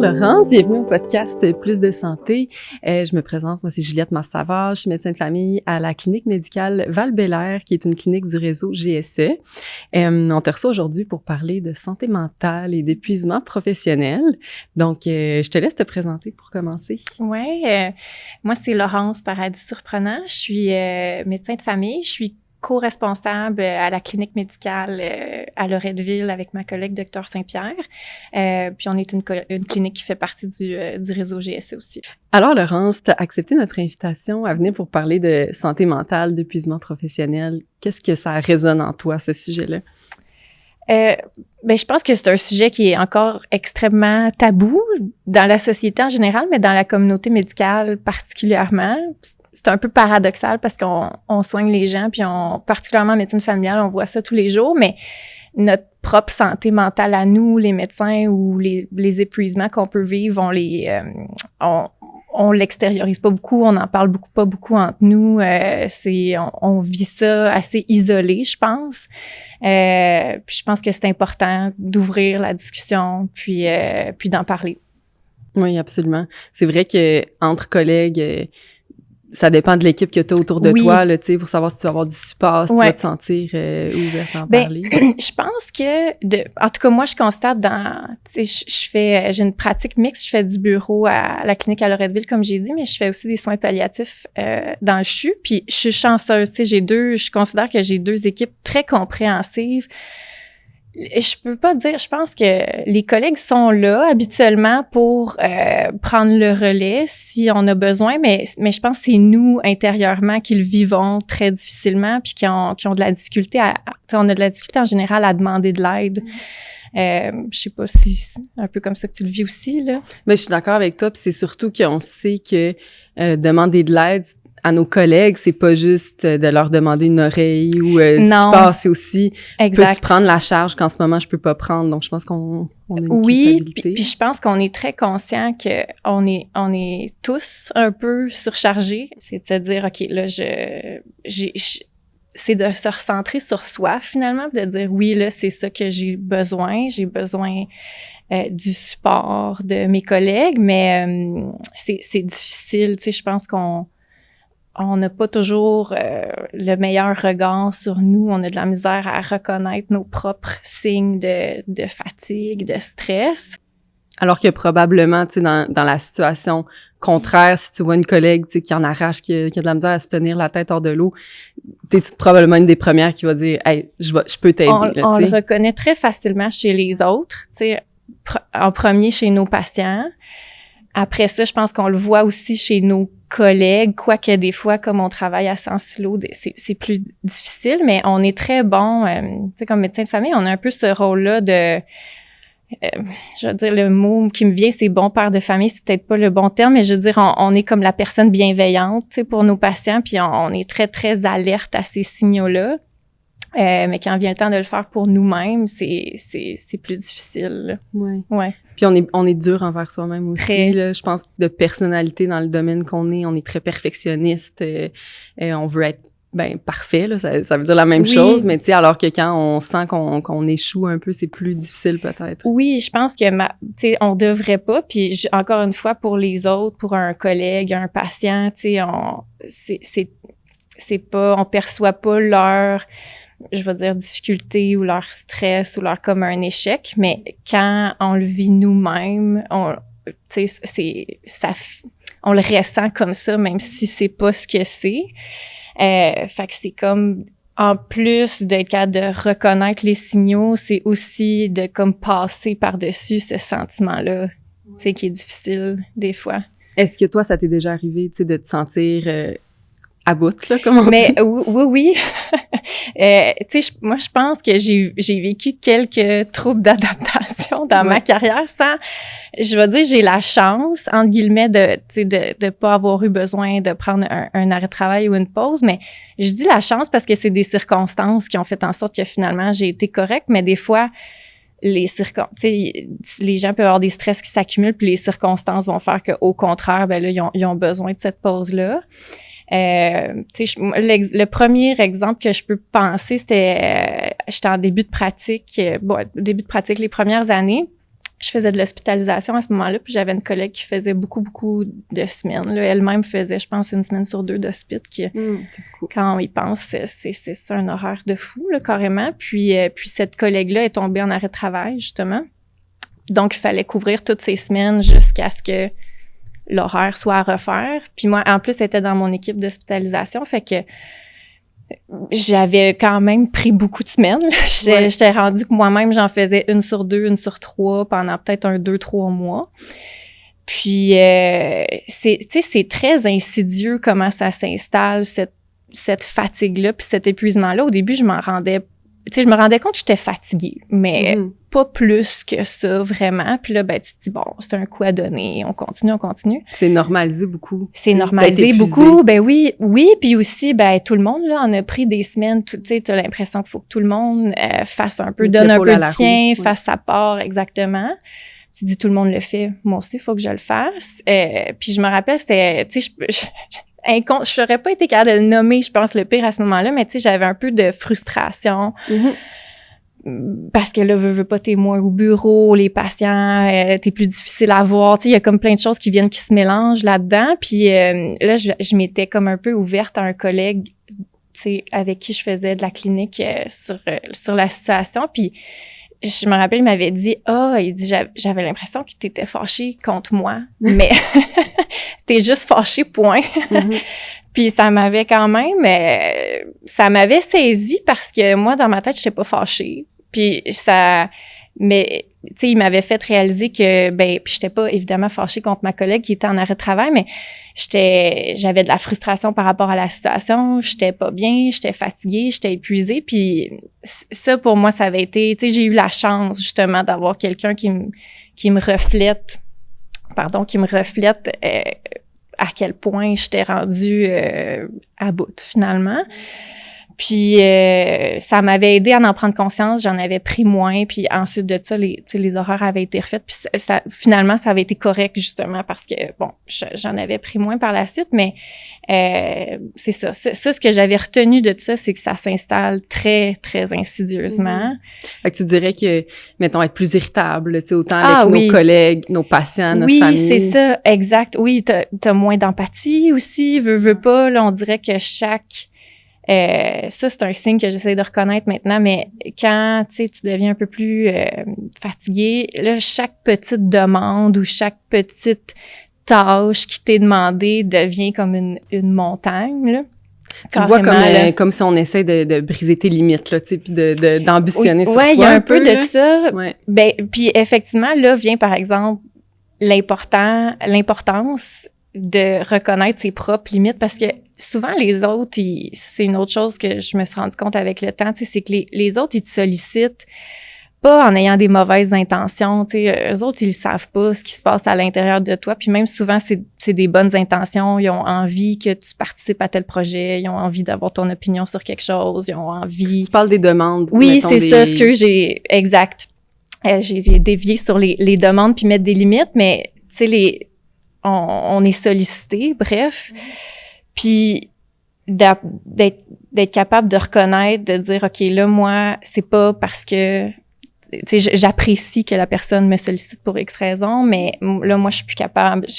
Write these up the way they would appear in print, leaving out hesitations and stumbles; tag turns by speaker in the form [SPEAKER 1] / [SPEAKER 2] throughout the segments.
[SPEAKER 1] Laurence, bienvenue au podcast Plus de santé. Je me présente, moi c'est Juliette Massavage, je suis médecin de famille à la clinique médicale Val-Bélair, qui est une clinique du réseau GSE. On te reçoit aujourd'hui pour parler de santé mentale et d'épuisement professionnel. Donc, je te laisse te présenter pour commencer.
[SPEAKER 2] Oui, moi c'est Laurence Paradis-Surprenant, je suis médecin de famille, je suis co-responsable à la clinique médicale à Loretteville avec ma collègue Dr Saint-Pierre. Puis on est une clinique qui fait partie du réseau GSE aussi.
[SPEAKER 1] Alors Laurence, tu as accepté notre invitation à venir pour parler de santé mentale, d'épuisement professionnel. Qu'est-ce que ça résonne en toi, ce sujet-là?
[SPEAKER 2] Je pense que c'est un sujet qui est encore extrêmement tabou dans la société en général, mais dans la communauté médicale particulièrement. C'est un peu paradoxal parce qu'on soigne les gens, puis particulièrement en médecine familiale, on voit ça tous les jours, mais notre propre santé mentale à nous, les médecins, ou les épuisements qu'on peut vivre, on l'extériorise pas beaucoup, on en parle pas beaucoup entre nous. On vit ça assez isolé, je pense. Puis je pense que c'est important d'ouvrir la discussion, puis d'en parler.
[SPEAKER 1] Oui, absolument. C'est vrai que entre collègues, ça dépend de l'équipe que tu as autour de toi, là, pour savoir si tu vas avoir du support, si tu vas te sentir ouverte à en parler.
[SPEAKER 2] Je pense que, en tout cas, moi, je constate j'ai une pratique mixte, je fais du bureau à la clinique à Loretteville, comme j'ai dit, mais je fais aussi des soins palliatifs dans le CHU. Puis je suis chanceuse, je considère que j'ai deux équipes très compréhensives. Je peux pas dire, je pense que les collègues sont là habituellement pour prendre le relais si on a besoin, mais je pense que c'est nous intérieurement qui le vivons très difficilement puis qui ont de la difficulté on a de la difficulté en général à demander de l'aide. Je sais pas si c'est un peu comme ça que tu le vis aussi, là.
[SPEAKER 1] Mais je suis d'accord avec toi, puis c'est surtout qu'on sait que demander de l'aide à nos collègues, c'est pas juste de leur demander une oreille ou support, c'est aussi peux-tu prendre la charge qu'en ce moment je peux pas prendre. Donc je pense qu'on a une culpabilité.
[SPEAKER 2] Puis je pense qu'on est très conscient que on est tous un peu surchargés. C'est de se dire OK, là c'est de se recentrer sur soi finalement, de dire oui, là c'est ça que j'ai besoin du support de mes collègues, mais c'est difficile, je pense on n'a pas toujours le meilleur regard sur nous. On a de la misère à reconnaître nos propres signes de fatigue, de stress.
[SPEAKER 1] Alors que probablement, dans la situation contraire, si tu vois une collègue, qui en arrache, qui a de la misère à se tenir la tête hors de l'eau, t'es probablement une des premières qui va dire « Hey, je peux t'aider. »
[SPEAKER 2] On le reconnaît très facilement chez les autres, en premier chez nos patients. Après ça, je pense qu'on le voit aussi chez nos collègues, quoique des fois, comme on travaille à Sens Silo, c'est plus difficile, mais on est très bon, comme médecin de famille, on a un peu ce rôle-là de, je veux dire, le mot qui me vient, c'est bon père de famille, c'est peut-être pas le bon terme, mais je veux dire, on est comme la personne bienveillante, pour nos patients, puis on est très, très alerte à ces signaux-là. Mais quand vient le temps de le faire pour nous-mêmes, c'est plus difficile.
[SPEAKER 1] Ouais. Puis on est dur envers soi-même aussi. Là. Je pense que de personnalité dans le domaine qu'on est, on est très perfectionniste. Et on veut être parfait. Là, ça veut dire la même chose, mais alors que quand on sent qu'on échoue un peu, c'est plus difficile peut-être.
[SPEAKER 2] Oui, je pense que on devrait pas. Puis encore une fois, pour les autres, pour un collègue, un patient, c'est pas, on perçoit pas leur, je vais dire, difficulté ou leur stress ou leur comme un échec, mais quand on le vit nous-mêmes, on le ressent comme ça, même si c'est pas ce que c'est. Fait que c'est comme, en plus d'être capable de reconnaître les signaux, c'est aussi de comme passer par-dessus ce sentiment-là, qui est difficile des fois.
[SPEAKER 1] Est-ce que toi, ça t'est déjà arrivé, de te sentir à bout, là, comme on dit?
[SPEAKER 2] Oui. Moi, je pense que j'ai vécu quelques troubles d'adaptation dans ma carrière je vais dire, j'ai la chance, entre guillemets, de pas avoir eu besoin de prendre un arrêt de travail ou une pause, mais je dis la chance parce que c'est des circonstances qui ont fait en sorte que finalement, j'ai été correcte, mais des fois, les gens peuvent avoir des stress qui s'accumulent, puis les circonstances vont faire qu'au contraire, là, ils ont besoin de cette pause-là. Le premier exemple que je peux penser, c'était j'étais en début de pratique les premières années. je faisais de l'hospitalisation à ce moment-là, puis j'avais une collègue qui faisait beaucoup, beaucoup de semaines. Là. Elle-même faisait, je pense, 1 semaine sur 2 d'hospit, qui, quand on y pense, c'est un horaire de fou, là, carrément. Puis cette collègue-là est tombée en arrêt de travail, justement. Donc, il fallait couvrir toutes ces semaines jusqu'à ce que l'horaire soit à refaire. Puis moi, en plus, elle était dans mon équipe d'hospitalisation, fait que j'avais quand même pris beaucoup de semaines. J'étais rendue que moi-même, j'en faisais 1 sur 2, 1 sur 3 pendant peut-être 1, 2, 3 mois. Puis, c'est très insidieux comment ça s'installe, cette fatigue-là, puis cet épuisement-là. Au début, je me rendais compte que j'étais fatiguée, mais pas plus que ça, vraiment. Puis là, ben, tu te dis, bon, c'est un coup à donner, on continue.
[SPEAKER 1] C'est normalisé beaucoup.
[SPEAKER 2] C'est normalisé beaucoup, ben oui. Puis aussi, ben, tout le monde, là, en a pris des semaines, tu sais, t'as l'impression qu'il faut que tout le monde fasse un peu, donne un peu de sien, fasse sa part, exactement. Tu dis, tout le monde le fait. Moi aussi, il faut que je le fasse. Puis je me rappelle, c'était, tu sais, je n'aurais pas été capable de le nommer, je pense, le pire à ce moment-là, mais tu sais, j'avais un peu de frustration. Parce que là, veux pas, t'es moins au bureau, les patients, t'es plus difficile à voir. Tu sais, il y a comme plein de choses qui se mélangent là-dedans. Puis là, je m'étais comme un peu ouverte à un collègue, tu sais, avec qui je faisais de la clinique sur la situation. Puis je me rappelle, il m'avait dit, il dit, j'avais l'impression que t'étais fâché contre moi, mais t'es juste fâché, point. Puis ça m'avait quand même, ça m'avait saisi parce que moi, dans ma tête, j'étais pas fâchée. Puis mais tu sais, il m'avait fait réaliser que, puis j'étais pas évidemment fâchée contre ma collègue qui était en arrêt de travail, mais j'avais de la frustration par rapport à la situation, j'étais pas bien, j'étais fatiguée, j'étais épuisée, puis ça, pour moi, ça avait été, tu sais, j'ai eu la chance, justement, d'avoir quelqu'un qui me reflète à quel point j'étais rendue à bout, finalement. Puis ça m'avait aidé à en prendre conscience, j'en avais pris moins, puis ensuite de ça, les horaires avaient été refaits, puis finalement, ça avait été correct, justement, parce que, bon, j'en avais pris moins par la suite, mais c'est ça. Ça, ce que j'avais retenu de ça, c'est que ça s'installe très, très insidieusement.
[SPEAKER 1] Fait que tu dirais que, mettons, être plus irritable, tu sais, autant avec nos collègues, nos patients, notre famille.
[SPEAKER 2] Oui, c'est ça, exact. Oui, t'as moins d'empathie aussi, veux pas, là, on dirait que chaque... ça, c'est un signe que j'essaie de reconnaître maintenant, mais quand, tu sais, tu deviens un peu plus fatigué, là, chaque petite demande ou chaque petite tâche qui t'est demandée devient comme une montagne, là.
[SPEAKER 1] Tu le vois comme si on essaie de briser tes limites, là, tu sais, puis d'ambitionner sur toi.
[SPEAKER 2] Ouais, il y a un peu de ça.
[SPEAKER 1] Ouais.
[SPEAKER 2] Puis effectivement, là vient, par exemple, l'importance de reconnaître ses propres limites, parce que souvent, les autres, c'est une autre chose que je me suis rendu compte avec le temps, tu sais, c'est que les autres, ils te sollicitent pas en ayant des mauvaises intentions, tu sais, eux autres, ils savent pas ce qui se passe à l'intérieur de toi, puis même souvent, c'est des bonnes intentions, ils ont envie que tu participes à tel projet, ils ont envie d'avoir ton opinion sur quelque chose, ils ont envie...
[SPEAKER 1] Tu parles des demandes.
[SPEAKER 2] Oui, c'est ça, ce que exact. J'ai dévié sur les demandes puis mettre des limites, mais, tu sais, on est sollicité, bref. Puis d'être capable de reconnaître, de dire, OK, là, moi, c'est pas parce que, tu sais, j'apprécie que la personne me sollicite pour X raison, mais là, moi, je suis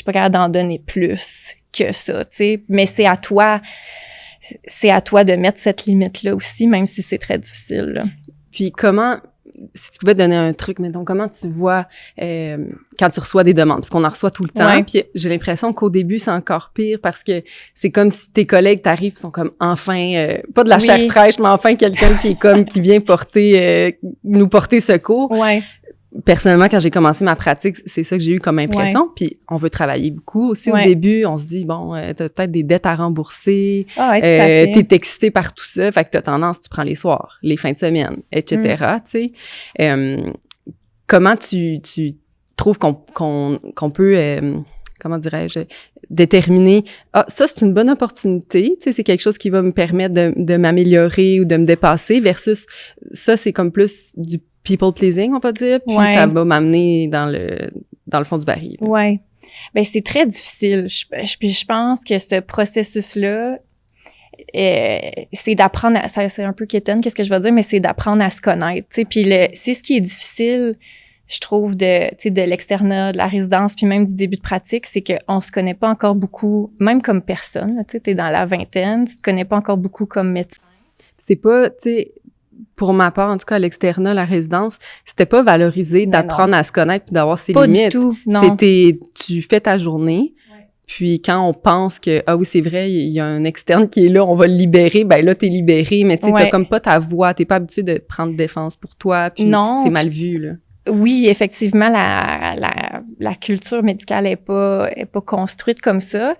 [SPEAKER 2] pas capable d'en donner plus que ça, tu sais. Mais c'est à toi de mettre cette limite-là aussi, même si c'est très difficile, là.
[SPEAKER 1] Puis si tu pouvais te donner un truc, mettons, comment tu vois quand tu reçois des demandes? Parce qu'on en reçoit tout le temps, puis j'ai l'impression qu'au début, c'est encore pire parce que c'est comme si tes collègues t'arrivent et sont comme enfin, pas de la chair fraîche, mais enfin quelqu'un qui vient nous porter secours.
[SPEAKER 2] Ouais.
[SPEAKER 1] Personnellement, quand j'ai commencé ma pratique, c'est ça que j'ai eu comme impression. Puis on veut travailler beaucoup. Aussi, au début, on se dit, bon, t'as peut-être des dettes à rembourser. T'es excité par tout ça. Fait que t'as tendance, tu prends les soirs, les fins de semaine, etc. Tu sais. Comment tu trouves qu'on peut, comment dirais-je, déterminer, ça, c'est une bonne opportunité. Tu sais, c'est quelque chose qui va me permettre de m'améliorer ou de me dépasser versus ça, c'est comme plus du people pleasing, on va dire, puis ça va m'amener dans le fond du baril.
[SPEAKER 2] Ouais. Ben c'est très difficile. Je pense que ce processus-là, c'est d'apprendre c'est un peu quétaine, qu'est-ce que je veux dire, mais c'est d'apprendre à se connaître. Tu sais, puis c'est ce qui est difficile je trouve, de l'externat, de la résidence, puis même du début de pratique, c'est qu'on se connaît pas encore beaucoup, même comme personne. Tu sais, t'es dans la vingtaine, tu te connais pas encore beaucoup comme médecin.
[SPEAKER 1] C'était pas, tu sais, pour ma part, en tout cas, à l'externat, la résidence, c'était pas valorisé d'apprendre à se connaître puis d'avoir ses limites.
[SPEAKER 2] Pas du tout, non.
[SPEAKER 1] C'était, tu fais ta journée, puis quand on pense que, ah oui, c'est vrai, il y a un externe qui est là, on va le libérer, ben là, t'es libéré, mais tu sais, t'as comme pas ta voix, t'es pas habitué de prendre défense pour toi, puis c'est mal vu, là.
[SPEAKER 2] Oui, effectivement, la culture médicale est pas construite comme ça.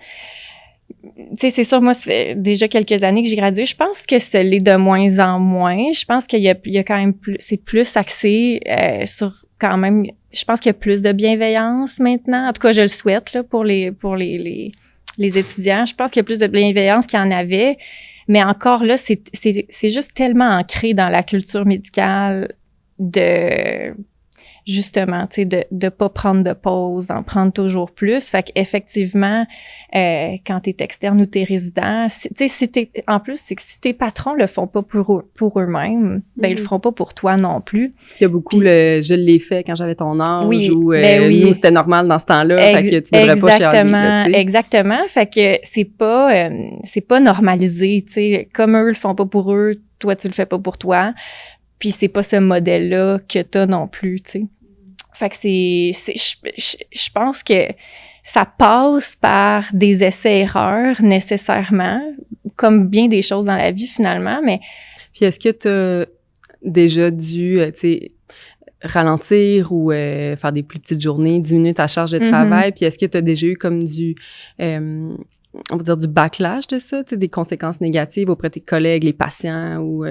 [SPEAKER 2] Tu sais, c'est sûr, moi, ça fait déjà quelques années que j'ai gradué. Je pense que ça l'est de moins en moins. Je pense qu'il y a quand même plus, c'est plus axé sur quand même. Je pense qu'il y a plus de bienveillance maintenant. En tout cas, je le souhaite là pour les étudiants. Je pense qu'il y a plus de bienveillance qu'il y en avait, mais encore là, c'est juste tellement ancré dans la culture médicale justement, tu sais, de pas prendre de pause, d'en prendre toujours plus. Fait qu'effectivement, quand t'es externe ou t'es résident, tu sais, en plus, c'est que si tes patrons le font pas pour eux-mêmes, ben, ils le feront pas pour toi non plus.
[SPEAKER 1] Il y a beaucoup je l'ai fait quand j'avais ton âge,
[SPEAKER 2] oui,
[SPEAKER 1] ou nous, c'était normal dans ce temps-là, fait que tu devrais pas chialer, là, tu sais.
[SPEAKER 2] Exactement. Fait que c'est pas normalisé, tu sais. Comme eux le font pas pour eux, toi, tu le fais pas pour toi. Puis c'est pas ce modèle-là que t'as non plus, tu sais. Fait que je pense que ça passe par des essais-erreurs nécessairement, comme bien des choses dans la vie finalement, mais...
[SPEAKER 1] Puis est-ce que t'as déjà dû, tu sais, ralentir ou faire des plus petites journées, diminuer ta charge de travail? Puis est-ce que t'as déjà eu comme on va dire du backlash de ça, tu sais, des conséquences négatives auprès de tes collègues, les patients ou...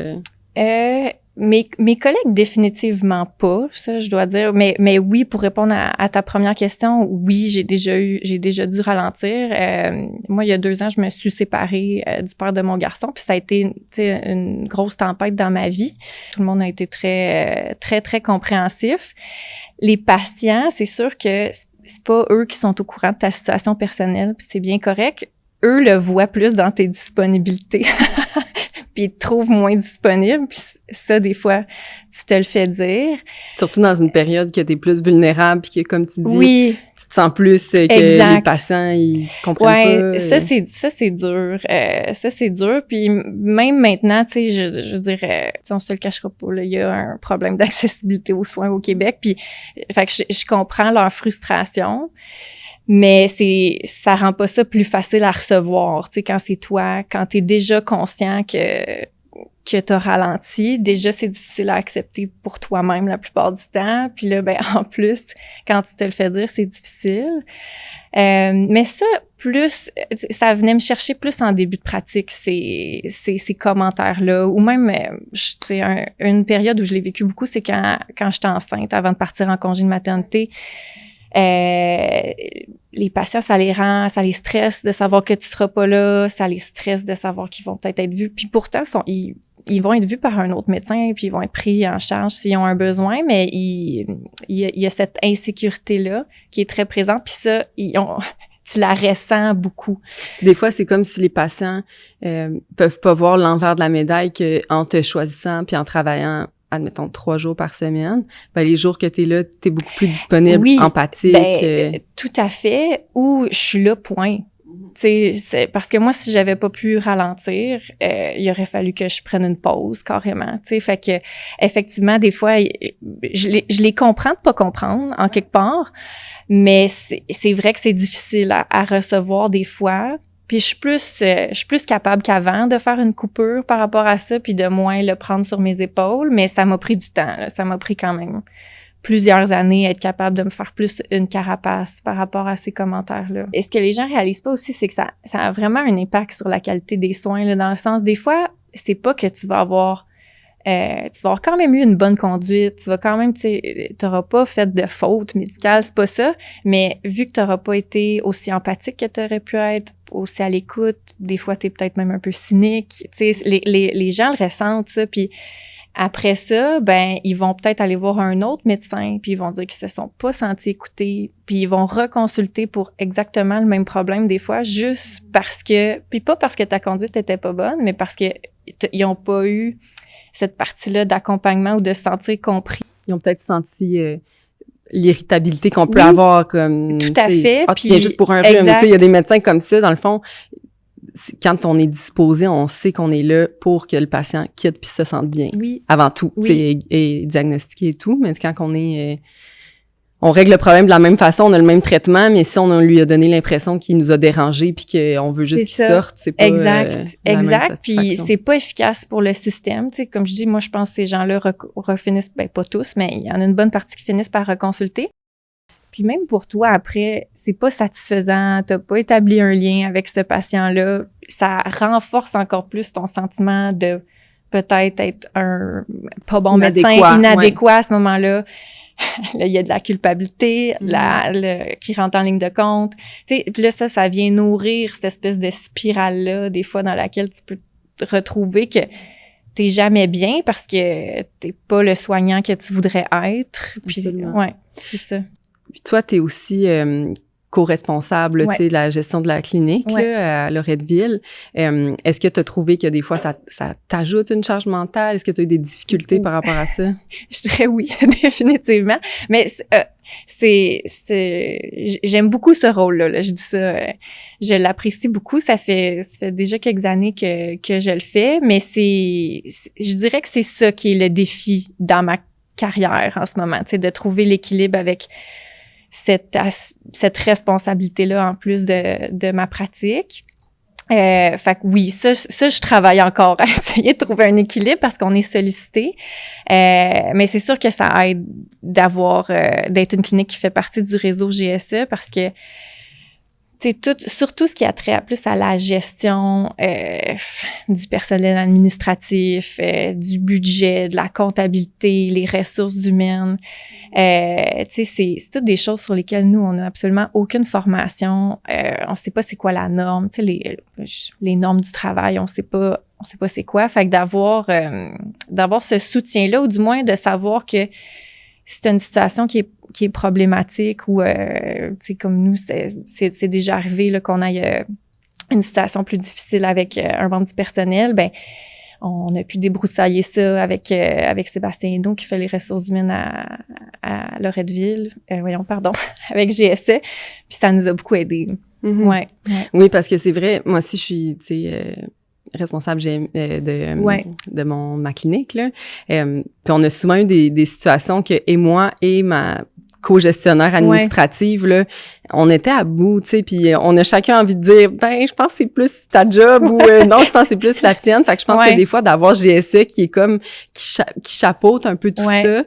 [SPEAKER 2] Mes collègues, définitivement pas, ça, je dois dire. Mais oui, pour répondre à ta première question, oui, j'ai déjà dû ralentir. Moi, il y a 2 ans, je me suis séparée du père de mon garçon, puis ça a été, tu sais, une grosse tempête dans ma vie. Tout le monde a été très, très, très compréhensif. Les patients, c'est sûr que c'est pas eux qui sont au courant de ta situation personnelle, puis c'est bien correct. Eux le voient plus dans tes disponibilités. Puis ils te trouvent moins disponible. Puis ça, des fois, tu te le fais dire.
[SPEAKER 1] Surtout dans une période que t'es plus vulnérable puis que, comme tu dis,
[SPEAKER 2] oui,
[SPEAKER 1] tu te sens plus que les patients, ils comprennent pas.
[SPEAKER 2] Ça, c'est dur. Ça, c'est dur. Puis même maintenant, tu sais, je dirais, on se le cachera pas, là, il y a un problème d'accessibilité aux soins au Québec. Puis, fait que je comprends leur frustration. Mais ça rend pas ça plus facile à recevoir, tu sais, quand c'est toi, quand t'es déjà conscient que t'as ralenti, déjà c'est difficile à accepter pour toi-même la plupart du temps, puis là, ben en plus, quand tu te le fais dire, c'est difficile. Mais ça, ça venait me chercher plus en début de pratique, ces commentaires-là, ou même, tu sais, une période où je l'ai vécu beaucoup, c'est quand j'étais enceinte, avant de partir en congé de maternité. Les patients, ça les stresse de savoir que tu seras pas là, ça les stresse de savoir qu'ils vont peut-être être vus. Puis pourtant, ils vont être vus par un autre médecin, puis ils vont être pris en charge s'ils ont un besoin, mais il y a cette insécurité-là qui est très présente. Puis ça, tu la ressens beaucoup.
[SPEAKER 1] Des fois, c'est comme si les patients peuvent pas voir l'envers de la médaille qu'en te choisissant puis en travaillant, admettons, 3 jours par semaine, ben les jours que t'es là, t'es beaucoup plus disponible,
[SPEAKER 2] oui,
[SPEAKER 1] empathique.
[SPEAKER 2] Ben, tout à fait. Ou je suis là, point. Tu sais, parce que moi, si j'avais pas pu ralentir, il aurait fallu que je prenne une pause carrément. Tu sais, fait que effectivement, des fois, je les comprends de pas comprendre en quelque part, mais c'est vrai que c'est difficile à recevoir des fois. Puis je suis plus capable qu'avant de faire une coupure par rapport à ça, puis de moins le prendre sur mes épaules, mais ça m'a pris du temps, là. Ça m'a pris quand même plusieurs années à être capable de me faire plus une carapace par rapport à ces commentaires-là. Et ce que les gens réalisent pas aussi, c'est que ça a vraiment un impact sur la qualité des soins, là, dans le sens, des fois, c'est pas que tu vas avoir quand même eu une bonne conduite, tu vas quand même, t'auras pas fait de faute médicale, c'est pas ça, mais vu que t'auras pas été aussi empathique que t'aurais pu être, aussi à l'écoute, des fois t'es peut-être même un peu cynique, tu sais, les gens le ressentent, ça, puis après ça, ben ils vont peut-être aller voir un autre médecin, puis ils vont dire qu'ils se sont pas sentis écoutés, puis ils vont reconsulter pour exactement le même problème des fois, juste parce que, puis pas parce que ta conduite était pas bonne, mais parce que ils ont pas eu cette partie-là d'accompagnement ou de se sentir compris.
[SPEAKER 1] Ils ont peut-être senti l'irritabilité qu'on peut avoir comme
[SPEAKER 2] tout à fait.
[SPEAKER 1] Tu viens juste pour un rhume. Il y a des médecins comme ça, dans le fond. Quand on est disposé, on sait qu'on est là pour que le patient quitte puis se sente bien.
[SPEAKER 2] Oui.
[SPEAKER 1] Avant tout,
[SPEAKER 2] oui.
[SPEAKER 1] et diagnostiqué et tout. Mais quand on est... on règle le problème de la même façon, on a le même traitement, mais si on lui a donné l'impression qu'il nous a dérangé puis qu'on veut juste qu'il sorte, c'est pas
[SPEAKER 2] Exact. Puis c'est pas efficace pour le système. Tu sais, comme je dis, moi, je pense que ces gens-là refinissent, pas tous, mais il y en a une bonne partie qui finissent par reconsulter. Puis même pour toi, après, c'est pas satisfaisant, t'as pas établi un lien avec ce patient-là. Ça renforce encore plus ton sentiment de peut-être être un pas bon médecin, inadéquat à ce moment-là. Là, il y a de la culpabilité qui rentre en ligne de compte. Tu sais, puis là, ça vient nourrir cette espèce de spirale-là, des fois, dans laquelle tu peux te retrouver que t'es jamais bien parce que t'es pas le soignant que tu voudrais être. Puis, c'est ça.
[SPEAKER 1] Puis toi, t'es aussi co-responsable, tu sais, de la gestion de la clinique là, à Loretteville. Est-ce que tu as trouvé que des fois, ça t'ajoute une charge mentale? Est-ce que tu as eu des difficultés par rapport à ça?
[SPEAKER 2] Je dirais oui, définitivement. Mais j'aime beaucoup ce rôle-là. Là. Je dis ça, je l'apprécie beaucoup. Ça fait déjà quelques années que je le fais, mais je dirais que c'est ça qui est le défi dans ma carrière en ce moment, tu sais, de trouver l'équilibre avec cette responsabilité-là en plus de ma pratique. Fait que oui, ça, je travaille encore à essayer de trouver un équilibre parce qu'on est sollicité. Mais c'est sûr que ça aide d'être une clinique qui fait partie du réseau GSE parce que surtout ce qui a trait plus à la gestion du personnel administratif, du budget, de la comptabilité, les ressources humaines. C'est toutes des choses sur lesquelles nous, on n'a absolument aucune formation. On sait pas c'est quoi la norme. Les normes du travail, on sait pas c'est quoi. Fait que d'avoir ce soutien-là, ou du moins de savoir que c'est une situation qui est problématique ou comme nous c'est déjà arrivé là qu'on ait une situation plus difficile avec un membre du personnel, ben on a pu débroussailler ça avec Sébastien Hénaud qui fait les ressources humaines à Loretteville, avec GSE, puis ça nous a beaucoup aidé.
[SPEAKER 1] Mm-hmm. Oui, parce que c'est vrai, moi aussi je suis responsable de ma clinique là. Puis on a souvent eu des situations que moi et ma co-gestionnaire administrative là, on était à bout, tu sais, puis on a chacun envie de dire je pense que c'est plus ta job ou non, je pense que c'est plus la tienne. Fait que je pense que des fois d'avoir GSE qui est comme qui chapeaute un peu tout ça,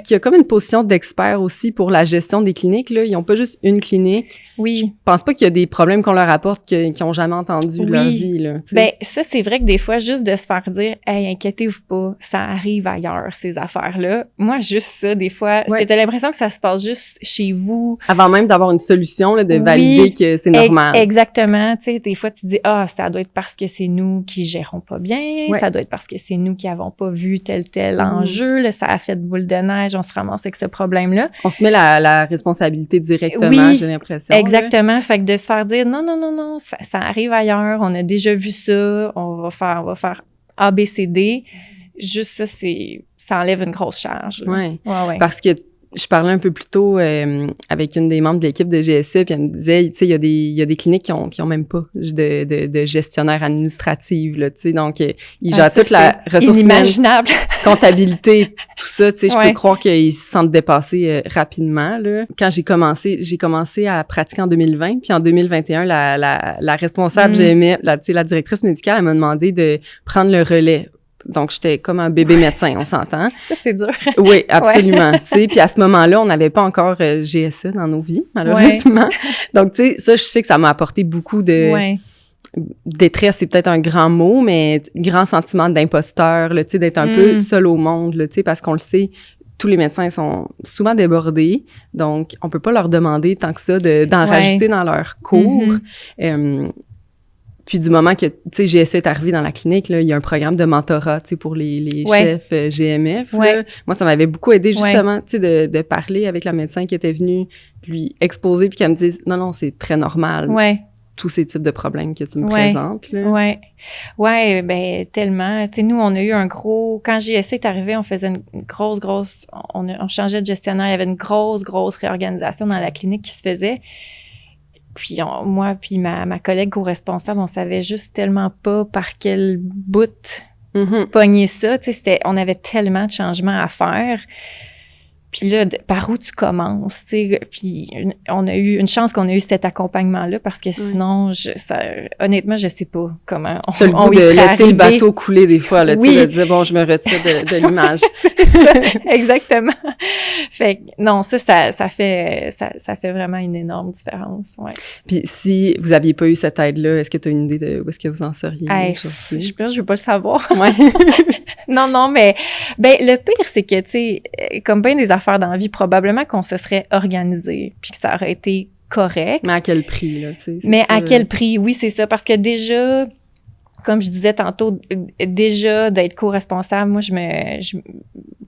[SPEAKER 1] qui a comme une position d'expert aussi pour la gestion des cliniques là, ils ont pas juste une clinique.
[SPEAKER 2] Oui.
[SPEAKER 1] Je pense pas qu'il y a des problèmes qu'on leur apporte qu'ils ont jamais entendu de leur vie là. T'sais.
[SPEAKER 2] Ben ça c'est vrai que des fois juste de se faire dire hey, inquiétez-vous pas, ça arrive ailleurs ces affaires-là. Moi juste ça des fois, est-ce que t'as l'impression que ça se passe juste chez vous
[SPEAKER 1] avant même d'avoir une solution là, de valider que c'est normal.
[SPEAKER 2] Exactement, tu sais, des fois tu dis ça doit être parce que c'est nous qui gérons pas bien, ça doit être parce que c'est nous qui avons pas vu tel enjeu, là, ça a fait de boule de neige, on se ramasse avec ce problème-là.
[SPEAKER 1] On se met la responsabilité directement, j'ai l'impression.
[SPEAKER 2] Exactement, là. Fait que de se faire dire non, ça arrive ailleurs, on a déjà vu ça, on va faire A, B, C, D. Juste ça enlève une grosse charge.
[SPEAKER 1] Ouais. Parce que je parlais un peu plus tôt avec une des membres de l'équipe de GSE, puis elle me disait, tu sais, il y a des cliniques qui ont même pas de gestionnaire administrative, là, tu sais, donc ils gèrent toute la ressource humaine, comptabilité, tout ça, tu sais, je peux croire qu'ils se sentent dépassés rapidement, là. Quand j'ai commencé à pratiquer en 2020, puis en 2021, la responsable GMF, la directrice médicale, elle m'a demandé de prendre le relais. Donc, j'étais comme un bébé médecin, on s'entend.
[SPEAKER 2] Ça, c'est dur.
[SPEAKER 1] Oui, absolument. Tu sais, puis à ce moment-là, on n'avait pas encore GSE dans nos vies, malheureusement. Donc, tu sais, ça, je sais que ça m'a apporté beaucoup de détresse, c'est peut-être un grand mot, mais grand sentiment d'imposteur, tu sais, d'être un peu seul au monde, tu sais, parce qu'on le sait, tous les médecins sont souvent débordés, donc on peut pas leur demander tant que ça d'en rajouter dans leur cours. Puis du moment que, tu sais, GSE est arrivé dans la clinique, là, il y a un programme de mentorat, tu sais, pour les chefs GMF. Là. Moi, ça m'avait beaucoup aidé, justement, tu sais, de parler avec la médecin qui était venue lui exposer puis qu'elle me dise « Non, c'est très normal. » tous ces types de problèmes que tu me présentes. Là.
[SPEAKER 2] Ouais, ben tellement. Tu sais, nous, on a eu un gros... Quand JSC est arrivé, on faisait une grosse... On changeait de gestionnaire. Il y avait une grosse réorganisation dans la clinique qui se faisait. Puis moi puis ma collègue co-responsable, on savait juste tellement pas par quel bout pogner ça. Tu sais, on avait tellement de changements à faire. Puis là, par où tu commences, tu sais, puis on a eu une chance qu'on a eu cet accompagnement-là parce que sinon, honnêtement, je sais pas comment
[SPEAKER 1] on le goût de laisser le bateau couler des fois, là, tu sais, de dire, bon, je me retire de l'image.
[SPEAKER 2] C'est ça, exactement. Fait que, non, ça fait vraiment une énorme différence, ouais.
[SPEAKER 1] Puis si vous aviez pas eu cette aide-là, est-ce que tu as une idée de où est-ce que vous en seriez aujourd'hui?
[SPEAKER 2] Je pense que je veux pas le savoir.
[SPEAKER 1] Ouais.
[SPEAKER 2] Non, mais le pire, c'est que, tu sais, comme bien des affaires dans la vie, probablement qu'on se serait organisé puis que ça aurait été correct.
[SPEAKER 1] Mais à quel prix, là, tu sais?
[SPEAKER 2] Mais à quel prix? Oui, c'est ça. Parce que déjà, comme je disais tantôt, déjà d'être co-responsable, moi, tu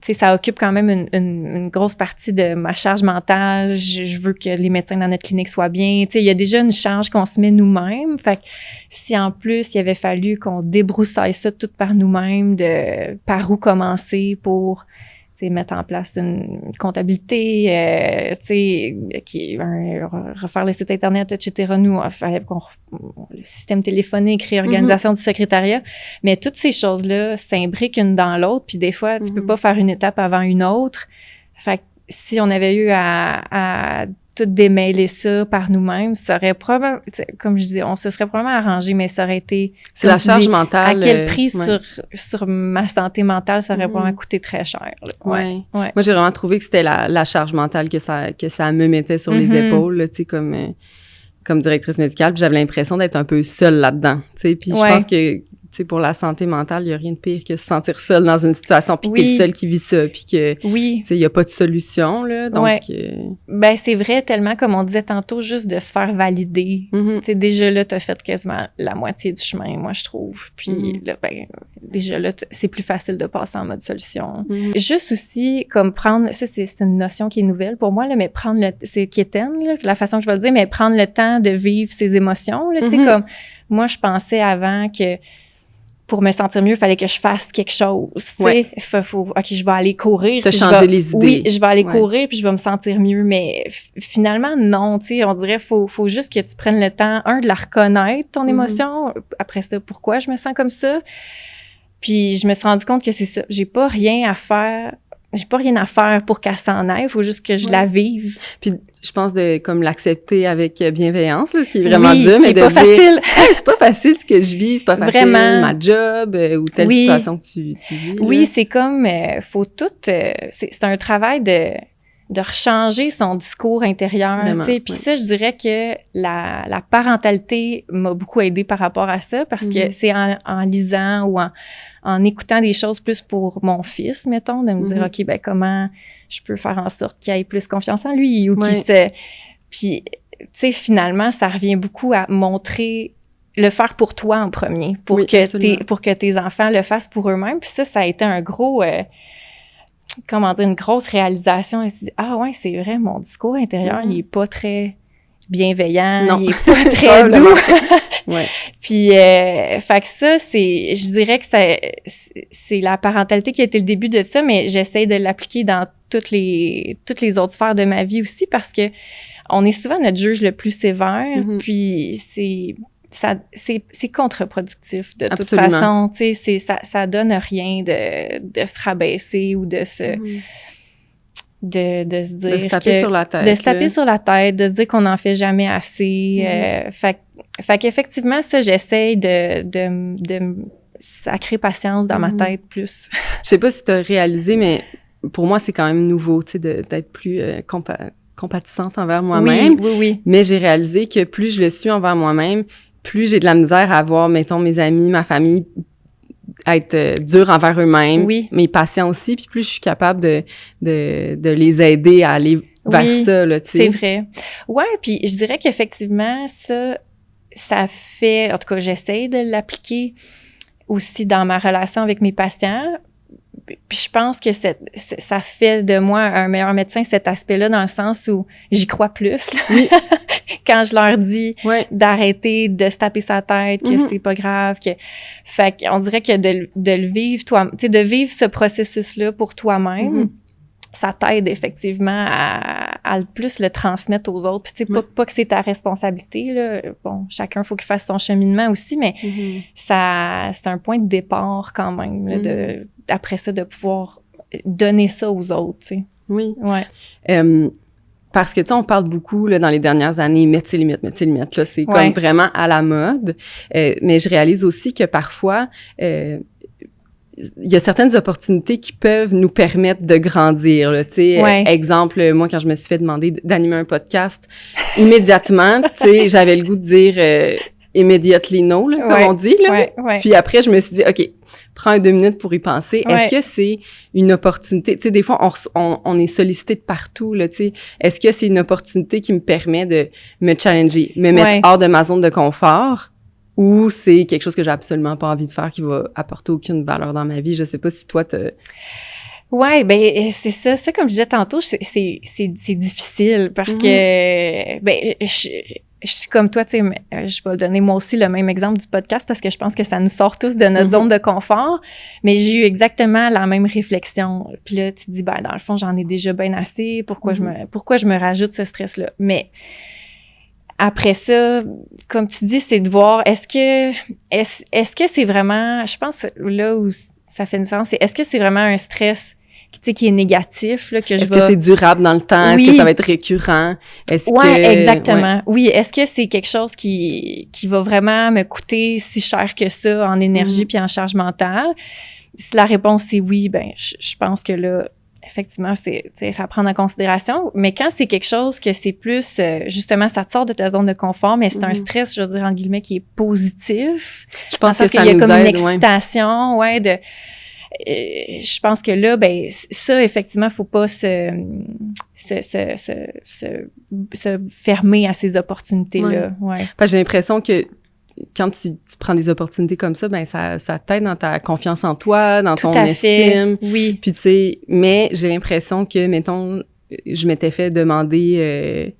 [SPEAKER 2] sais, ça occupe quand même une grosse partie de ma charge mentale. Je veux que les médecins dans notre clinique soient bien. Tu sais, il y a déjà une charge qu'on se met nous-mêmes. Fait que si en plus, il avait fallu qu'on débroussaille ça tout par nous-mêmes, par où commencer pour mettre en place une comptabilité, refaire le site Internet, etc. Nous, il fallait le système téléphonique, réorganisation du secrétariat. Mais toutes ces choses-là s'imbriquent une dans l'autre, puis des fois, tu peux pas faire une étape avant une autre. Fait que si on avait eu à tout démêler ça par nous-mêmes, ça aurait probablement, comme je disais, on se serait probablement arrangé, mais ça aurait été...
[SPEAKER 1] C'est la charge mentale.
[SPEAKER 2] À quel prix sur ma santé mentale, ça aurait probablement coûté très cher.
[SPEAKER 1] Ouais. Moi, j'ai vraiment trouvé que c'était la charge mentale que ça me mettait sur les épaules, tu sais, comme directrice médicale, puis j'avais l'impression d'être un peu seule là-dedans, tu sais, puis je pense que tu sais, pour la santé mentale, il y a rien de pire que se sentir seule dans une situation, puis t'es le seul qui vit ça, puis que, tu sais, il y a pas de solution, là, donc...
[SPEAKER 2] Ben, c'est vrai, tellement, comme on disait tantôt, juste de se faire valider. Tu sais, déjà là, t'as fait quasiment la moitié du chemin, moi, je trouve. Puis là, ben, déjà là, c'est plus facile de passer en mode solution. Juste aussi, comme prendre... Ça, c'est une notion qui est nouvelle pour moi, là, mais c'est quétaine, là, la façon que je vais le dire, mais prendre le temps de vivre ses émotions, là, tu sais, comme... Moi, je pensais avant que pour me sentir mieux, il fallait que je fasse quelque chose, tu sais. OK, je vais aller courir.
[SPEAKER 1] T'as changé les idées.
[SPEAKER 2] Oui, je vais aller courir puis je vais me sentir mieux. Mais finalement, non, tu sais, on dirait faut juste que tu prennes le temps, de la reconnaître, ton émotion. Après ça, pourquoi je me sens comme ça? Puis je me suis rendu compte que c'est ça. J'ai pas rien à faire pour qu'elle s'en aille. Il faut juste que je la vive.
[SPEAKER 1] Puis je pense de comme l'accepter avec bienveillance, là, ce qui est vraiment dur, mais de
[SPEAKER 2] pas
[SPEAKER 1] dire
[SPEAKER 2] facile.
[SPEAKER 1] Hey, c'est pas facile ce que je vis, c'est pas facile
[SPEAKER 2] Vraiment.
[SPEAKER 1] ma job ou telle situation que tu vis.
[SPEAKER 2] Oui,
[SPEAKER 1] là.
[SPEAKER 2] c'est comme faut tout c'est un travail de rechanger son discours intérieur, tu sais. Puis ça, je dirais que la parentalité m'a beaucoup aidée par rapport à ça parce que c'est en lisant ou en écoutant des choses plus pour mon fils, mettons, de me dire, OK, ben comment je peux faire en sorte qu'il ait plus confiance en lui ou qu'il se... Puis, tu sais, finalement, ça revient beaucoup à montrer, le faire pour toi en premier, pour que tes enfants le fassent pour eux-mêmes. Puis ça a été un gros... une grosse réalisation. Je me suis dit, ah ouais, c'est vrai, mon discours intérieur, il est pas très bienveillant, il est pas très doux. Puis, fait que ça, je dirais que c'est la parentalité qui a été le début de ça, mais j'essaie de l'appliquer dans toutes les autres sphères de ma vie aussi parce que on est souvent notre juge le plus sévère, puis c'est contre-productif de toute façon, tu sais, ça donne rien de se rabaisser ou de se de se dire
[SPEAKER 1] de se taper sur la tête,
[SPEAKER 2] de se taper sur la tête, de se dire qu'on n'en fait jamais assez. Fait qu'effectivement, ça, j'essaye de sacrer patience dans ma tête plus.
[SPEAKER 1] Je sais pas si tu as réalisé, mais pour moi, c'est quand même nouveau, tu sais, d'être plus compatissante envers moi-même.
[SPEAKER 2] Oui.
[SPEAKER 1] Mais j'ai réalisé que plus je le suis envers moi-même, plus j'ai de la misère à voir, mettons, mes amis, ma famille être durs envers eux-mêmes, mais patients aussi, puis plus je suis capable de les aider à aller vers ça, là, tu sais.
[SPEAKER 2] C'est vrai. Ouais, puis je dirais qu'effectivement, ça fait... En tout cas, j'essaie de l'appliquer aussi dans ma relation avec mes patients. je pense que ça fait de moi un meilleur médecin, cet aspect-là, dans le sens où j'y crois plus. Là. Oui. Quand je leur dis d'arrêter de se taper sa tête, que c'est pas grave, fait qu'on dirait que de le vivre, toi, tu sais, de vivre ce processus-là pour toi-même, ça t'aide effectivement à plus le transmettre aux autres. Puis tu sais, pas que c'est ta responsabilité, là. Bon, chacun, faut qu'il fasse son cheminement aussi, mais c'est un point de départ quand même, là, après ça, de pouvoir donner ça aux autres, tu sais.
[SPEAKER 1] Oui.
[SPEAKER 2] Ouais.
[SPEAKER 1] Parce que, tu sais, on parle beaucoup, là, dans les dernières années, mettre ses limites, là, c'est comme vraiment à la mode. Mais je réalise aussi que parfois, il y a certaines opportunités qui peuvent nous permettre de grandir, là, tu sais. Exemple, moi, quand je me suis fait demander d'animer un podcast, immédiatement, tu sais, j'avais le goût de dire immediately no, là, comme on dit, là. Puis après, je me suis dit, OK, prends 2 minutes pour y penser. Est-ce que c'est une opportunité? Tu sais, des fois, on est sollicité de partout, là, tu sais. Est-ce que c'est une opportunité qui me permet de me challenger, me mettre hors de ma zone de confort? Ou c'est quelque chose que j'ai absolument pas envie de faire, qui va apporter aucune valeur dans ma vie? Je sais pas si toi,
[SPEAKER 2] Ouais, ben c'est ça. Ça, comme je disais tantôt, c'est difficile parce que ben je suis comme toi, tu sais, je vais donner moi aussi le même exemple du podcast parce que je pense que ça nous sort tous de notre zone de confort, mais j'ai eu exactement la même réflexion. Puis là, tu te dis, ben dans le fond, j'en ai déjà bien assez, pourquoi je me rajoute ce stress-là? Mais après ça, comme tu dis, c'est de voir, est-ce que c'est vraiment, je pense là où ça fait une différence, c'est est-ce que c'est vraiment un stress qui est négatif, là, que
[SPEAKER 1] est-ce que c'est durable dans le temps? Est-ce que ça va être récurrent?
[SPEAKER 2] Exactement. Ouais. Oui, est-ce que c'est quelque chose qui va vraiment me coûter si cher que ça en énergie puis en charge mentale? Si la réponse est oui, ben je pense que là, effectivement, c'est à prendre en considération. Mais quand c'est quelque chose que c'est plus, justement, ça te sort de ta zone de confort, mais c'est un stress, je veux dire, entre guillemets, qui est positif.
[SPEAKER 1] Je pense que ça
[SPEAKER 2] il y a
[SPEAKER 1] nous
[SPEAKER 2] comme
[SPEAKER 1] aide,
[SPEAKER 2] une excitation, je pense que là, ben ça, effectivement, faut pas se fermer à ces opportunités-là.
[SPEAKER 1] Parce que j'ai l'impression que quand tu prends des opportunités comme ça, ben ça t'aide dans ta confiance en toi, dans ton estime.
[SPEAKER 2] Oui.
[SPEAKER 1] Puis tu sais, mais j'ai l'impression que, mettons, je m'étais fait demander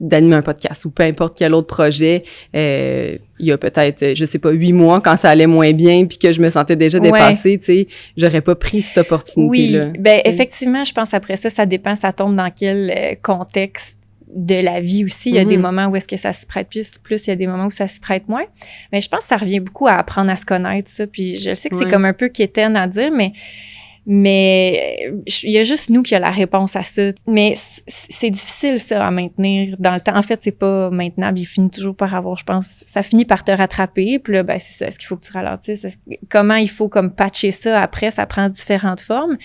[SPEAKER 1] d'animer un podcast ou peu importe quel autre projet, il y a peut-être, je sais pas, 8 mois, quand ça allait moins bien puis que je me sentais déjà dépassée, tu sais, j'aurais pas pris cette opportunité-là.
[SPEAKER 2] Oui, ben effectivement, je pense après ça dépend, ça tombe dans quel contexte de la vie aussi. Il y a des moments où est-ce que ça se prête plus, il y a des moments où ça se prête moins. Mais je pense que ça revient beaucoup à apprendre à se connaître, ça. Puis je sais que c'est comme un peu quétaine à dire, mais il y a juste nous qui a la réponse à ça. Mais c'est difficile, ça, à maintenir dans le temps. En fait, c'est pas maintenable. Il finit toujours par avoir, je pense, ça finit par te rattraper. Puis là, ben, c'est ça. Est-ce qu'il faut que tu ralentisses? Comment il faut comme patcher ça après? Ça prend différentes formes.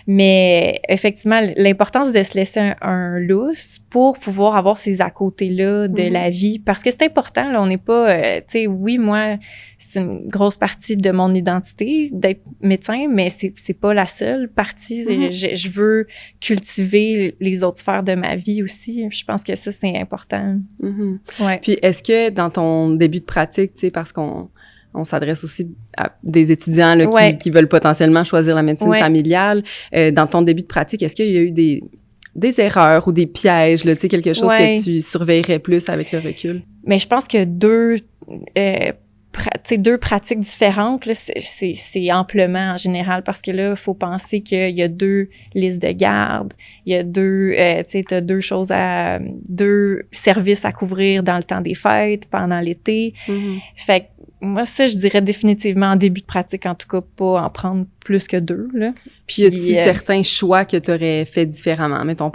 [SPEAKER 2] Mais effectivement, l'importance de se laisser un lousse pour pouvoir avoir ces à-côté-là de la vie. Parce que c'est important, là. On n'est pas, tu sais, oui, moi, c'est une grosse partie de mon identité d'être médecin, mais c'est pas la seule partie. Je veux cultiver les autres sphères de ma vie aussi. Je pense que ça, c'est important.
[SPEAKER 1] Puis est-ce que dans ton début de pratique, tu sais, parce qu'on s'adresse aussi à des étudiants là, qui veulent potentiellement choisir la médecine familiale, dans ton début de pratique, est-ce qu'il y a eu des erreurs ou des pièges, là, tu sais, quelque chose que tu surveillerais plus avec le recul?
[SPEAKER 2] Mais je pense que deux pratiques différentes, là, c'est amplement en général, parce que là, il faut penser qu'il y a 2 listes de garde, il y a 2, t'as 2 services à couvrir dans le temps des fêtes, pendant l'été. Fait que moi, ça, je dirais définitivement en début de pratique, en tout cas, pas en prendre plus que 2, là.
[SPEAKER 1] Puis y a-tu certains choix que tu aurais fait différemment? Mettons,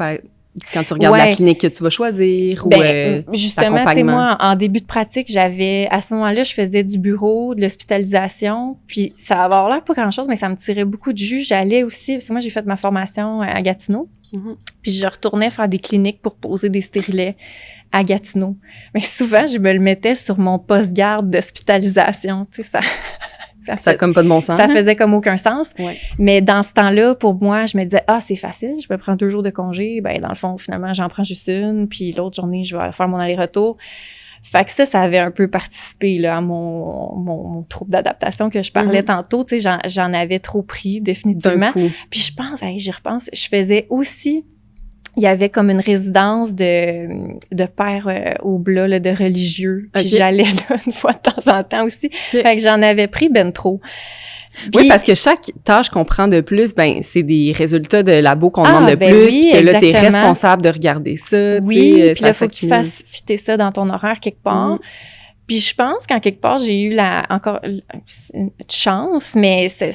[SPEAKER 1] quand tu regardes la clinique que tu vas choisir ou
[SPEAKER 2] justement, tu sais, moi, en début de pratique, à ce moment-là, je faisais du bureau, de l'hospitalisation, puis ça va avoir l'air pas grand-chose, mais ça me tirait beaucoup de jus. J'allais aussi, parce que moi, j'ai fait ma formation à Gatineau, puis je retournais faire des cliniques pour poser des stérilets à Gatineau. Mais souvent, je me le mettais sur mon post-garde d'hospitalisation, tu sais, ça
[SPEAKER 1] comme pas de bon sens.
[SPEAKER 2] Ça faisait comme aucun sens. Mais dans ce temps-là, pour moi, je me disais, c'est facile, je peux prendre 2 jours de congé. Ben, dans le fond, finalement, j'en prends juste une, puis l'autre journée, je vais faire mon aller-retour. Fait que ça avait un peu participé là, à mon trouble d'adaptation que je parlais tantôt. Tu sais, j'en avais trop pris, définitivement. Puis je pense, j'y repense, je faisais aussi... Il y avait comme une résidence de pères Oblats, là, de religieux. Puis j'allais là une fois de temps en temps aussi. Fait que j'en avais pris ben trop. Puis,
[SPEAKER 1] oui, parce que chaque tâche qu'on prend de plus, ben c'est des résultats de labo qu'on demande de plus,
[SPEAKER 2] oui,
[SPEAKER 1] puis que là, t'es responsable de regarder ça.
[SPEAKER 2] Oui, puis là, faut que tu fasses fitter ça dans ton horaire quelque part. Puis je pense qu'en quelque part, j'ai eu une chance, mais c'est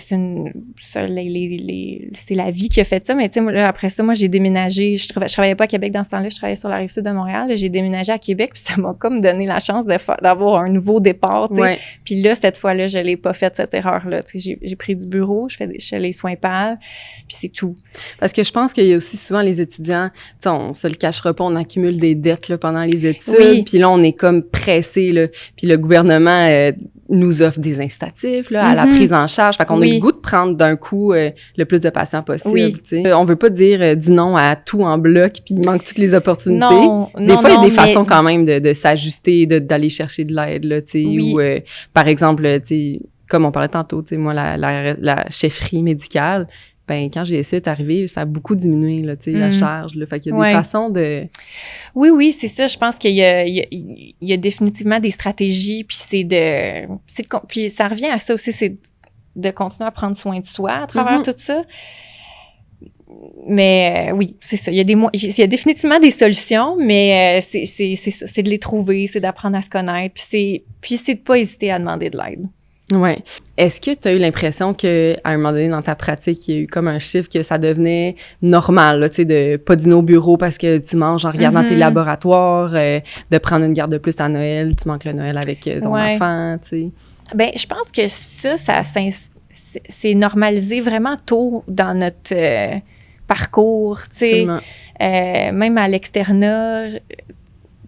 [SPEAKER 2] la vie qui a fait ça. Mais tu sais, après ça, moi, j'ai déménagé. Je travaillais pas à Québec dans ce temps-là, je travaillais sur la Rive-Sud de Montréal. Là, j'ai déménagé à Québec, puis ça m'a comme donné la chance d'avoir un nouveau départ, tu sais. Ouais. Puis là, cette fois-là, je l'ai pas fait, cette erreur-là. Tu sais, j'ai pris du bureau, je fais les soins pâles, puis c'est tout.
[SPEAKER 1] Parce que je pense qu'il y a aussi souvent les étudiants, tu sais, on se le cachera pas, on accumule des dettes là, pendant les études, puis là, on est comme pressé, là. Puis le gouvernement nous offre des incitatifs là, à la prise en charge. Fait qu'on a le goût de prendre d'un coup le plus de patients possible. T'sais. On veut pas dire dis non à tout en bloc puis il manque toutes les opportunités. Des fois, il y a des façons quand même de s'ajuster, d'aller chercher de l'aide, là, ou par exemple, comme on parlait tantôt, moi, la chefferie médicale, ben quand GSE est arrivé, ça a beaucoup diminué là, la charge. Là. Fait qu'il y a des façons de...
[SPEAKER 2] Oui, c'est ça. Je pense qu'il y a définitivement des stratégies, puis puis ça revient à ça aussi, c'est de continuer à prendre soin de soi à travers tout ça. Mais oui, c'est ça. Il y a définitivement des solutions, mais c'est ça, c'est de les trouver, c'est d'apprendre à se connaître, puis c'est de pas hésiter à demander de l'aide.
[SPEAKER 1] Ouais. Est-ce que tu as eu l'impression que à un moment donné dans ta pratique, il y a eu comme un chiffre que ça devenait normal, là, tu sais, de pas dîner au bureau parce que tu manges en regardant tes laboratoires, de prendre une garde de plus à Noël, tu manques le Noël avec ton enfant, tu sais?
[SPEAKER 2] Ben, je pense que c'est normalisé vraiment tôt dans notre parcours, tu sais. Même à l'externat,